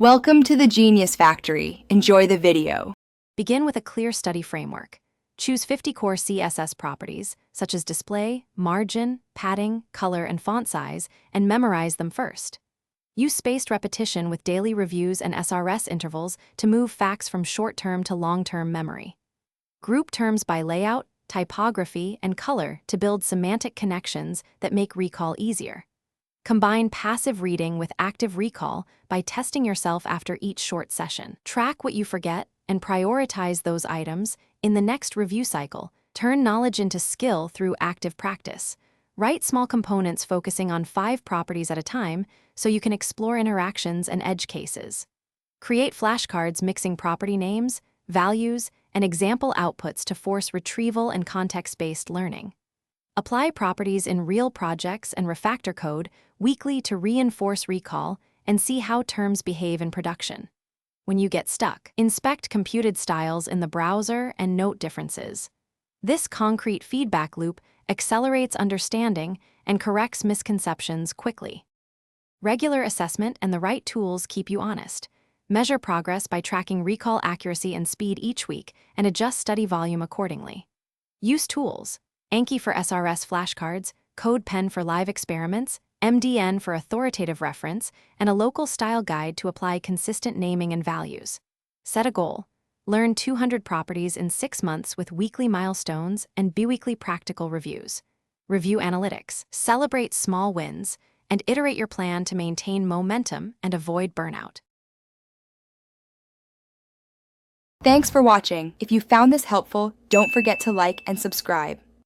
Welcome to the Genius Factory. Enjoy the video. Begin with a clear study framework. Choose 50 core CSS properties, such as display, margin, padding, color, and font size, and memorize them first. Use spaced repetition with daily reviews and SRS intervals to move facts from short-term to long-term memory. Group terms by layout, typography, and color to build semantic connections that make recall easier. Combine passive reading with active recall by testing yourself after each short session. Track what you forget and prioritize those items in the next review cycle. Turn knowledge into skill through active practice. Write small components focusing on 5 properties at a time so you can explore interactions and edge cases. Create flashcards mixing property names, values, and example outputs to force retrieval and context-based learning. Apply properties in real projects and refactor code weekly to reinforce recall and see how terms behave in production. When you get stuck, inspect computed styles in the browser and note differences. This concrete feedback loop accelerates understanding and corrects misconceptions quickly. Regular assessment and the right tools keep you honest. Measure progress by tracking recall accuracy and speed each week and adjust study volume accordingly. Use tools: Anki for SRS flashcards, CodePen for live experiments, MDN for authoritative reference, and a local style guide to apply consistent naming and values. Set a goal. Learn 200 properties in 6 months with weekly milestones and biweekly practical reviews. Review analytics. Celebrate small wins and iterate your plan to maintain momentum and avoid burnout. Thanks for watching. If you found this helpful, don't forget to like and subscribe.